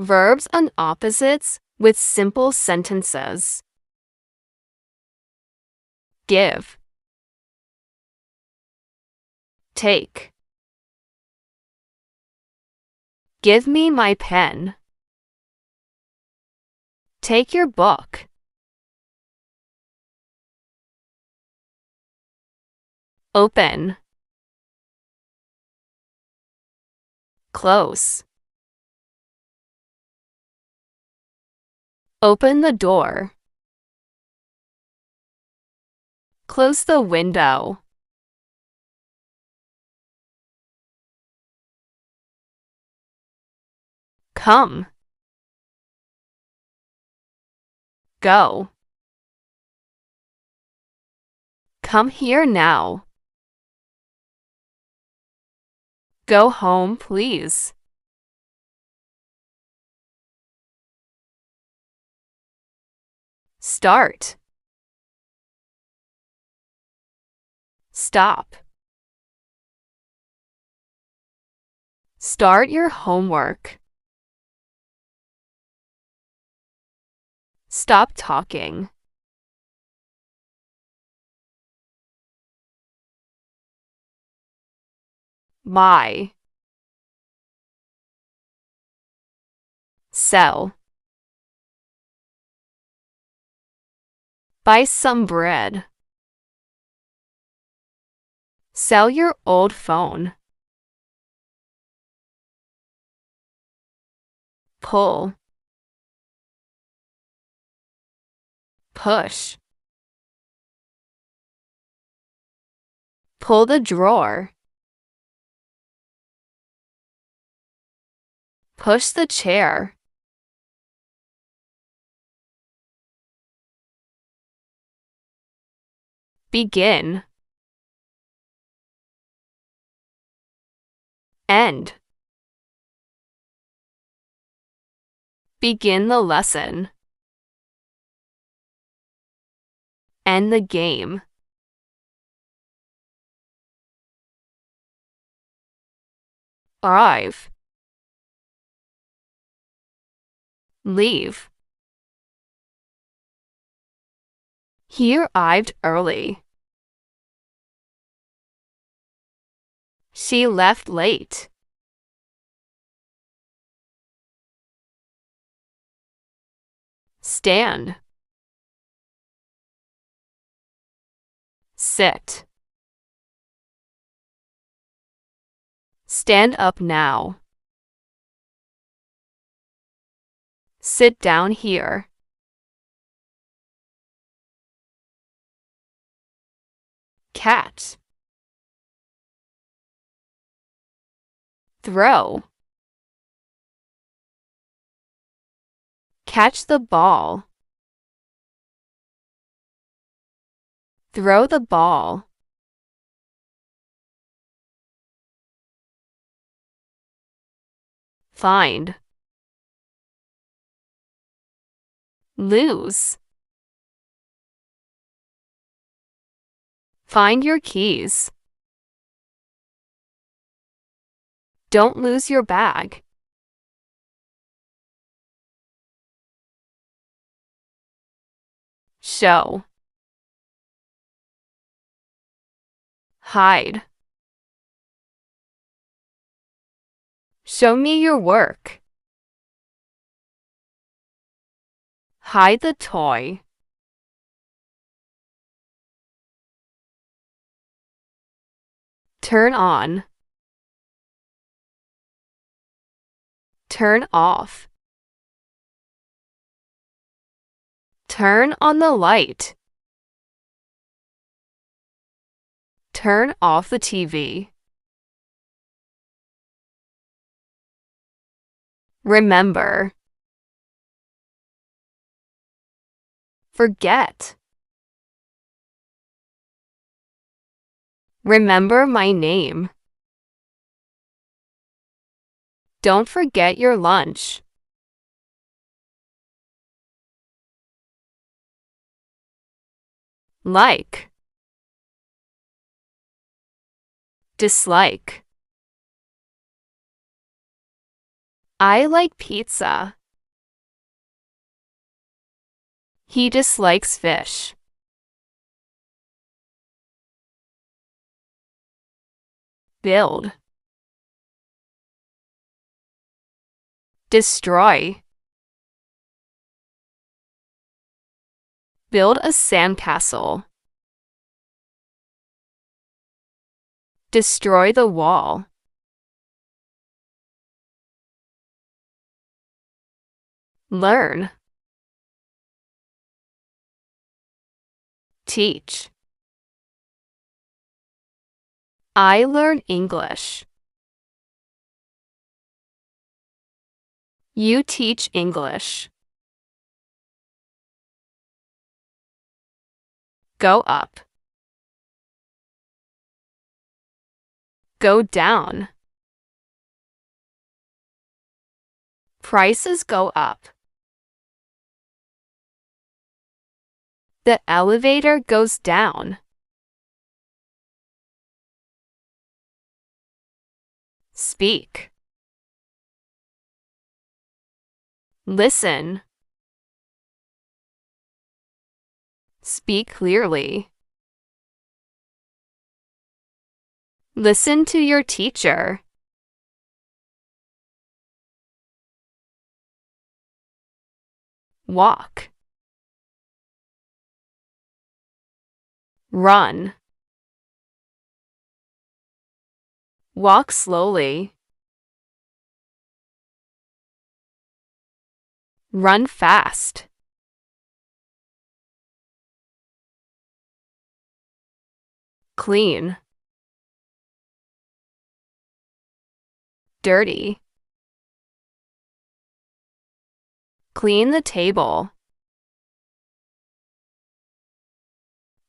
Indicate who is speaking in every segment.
Speaker 1: Verbs and opposites with simple sentences. Give. Take. Give me my pen. Take your book. Open. Close. Open the door. Close the window. Come. Go. Come here now. Go home, please. Start. Stop. Start your homework. Stop talking. Buy. Sell. Buy some bread. Sell your old phone. Pull. Push. Pull the drawer. Push the chair. Begin. End. Begin the lesson. End the game. Arrive. Leave. He arrived early. She left late. Stand. Sit. Stand up now. Sit down here. Catch. Throw. Catch the ball. Throw the ball. Find. Lose. Find your keys. Don't lose your bag. Show. Hide. Show me your work. Hide the toy. Turn on. Turn off. Turn on the light. Turn off the TV. Remember. Forget. Remember my name. Don't forget your lunch. Like. Dislike. I like pizza. He dislikes fish. Build. Destroy. Build a sandcastle. Destroy the wall. Learn. Teach. I learn English. You teach English. Go up. Go down. Prices go up. The elevator goes down. Speak. Listen. Speak clearly. Listen to your teacher. Walk. Run. Walk slowly. Run fast. Clean. Dirty. Clean the table.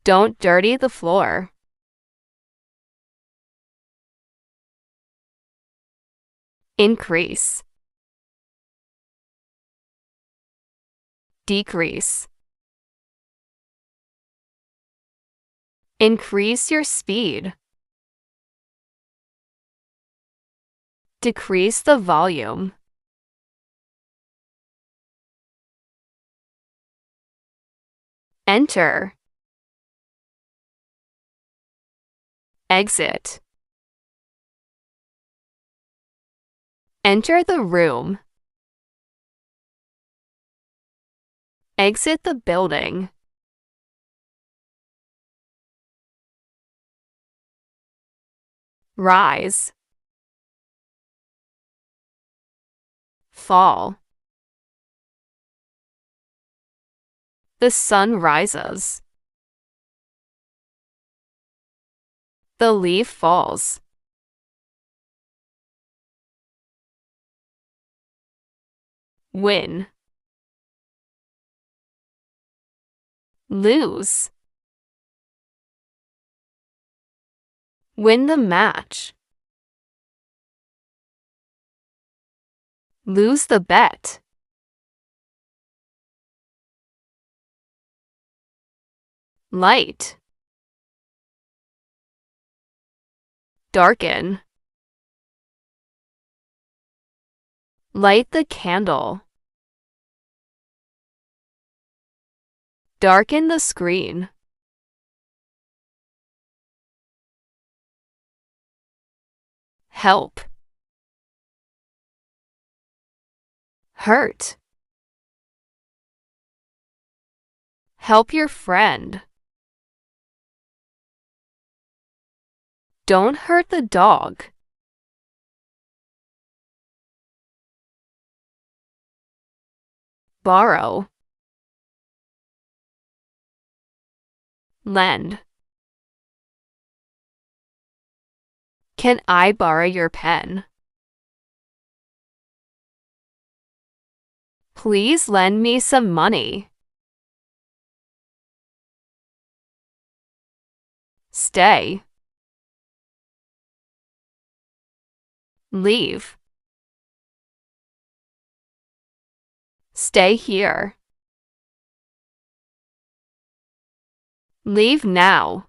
Speaker 1: Don't dirty the floor. Increase. Decrease. Increase your speed. Decrease the volume. Enter. Exit. Enter the room. Exit the building. Rise. Fall. The sun rises. The leaf falls. Win. Lose. Win the match. Lose the bet. Light. Darken. Light the candle. Darken the screen. Help. Hurt. Help your friend. Don't hurt the dog. Borrow. Lend. Can I borrow your pen? Please lend me some money. Stay. Leave. Stay here. Leave now.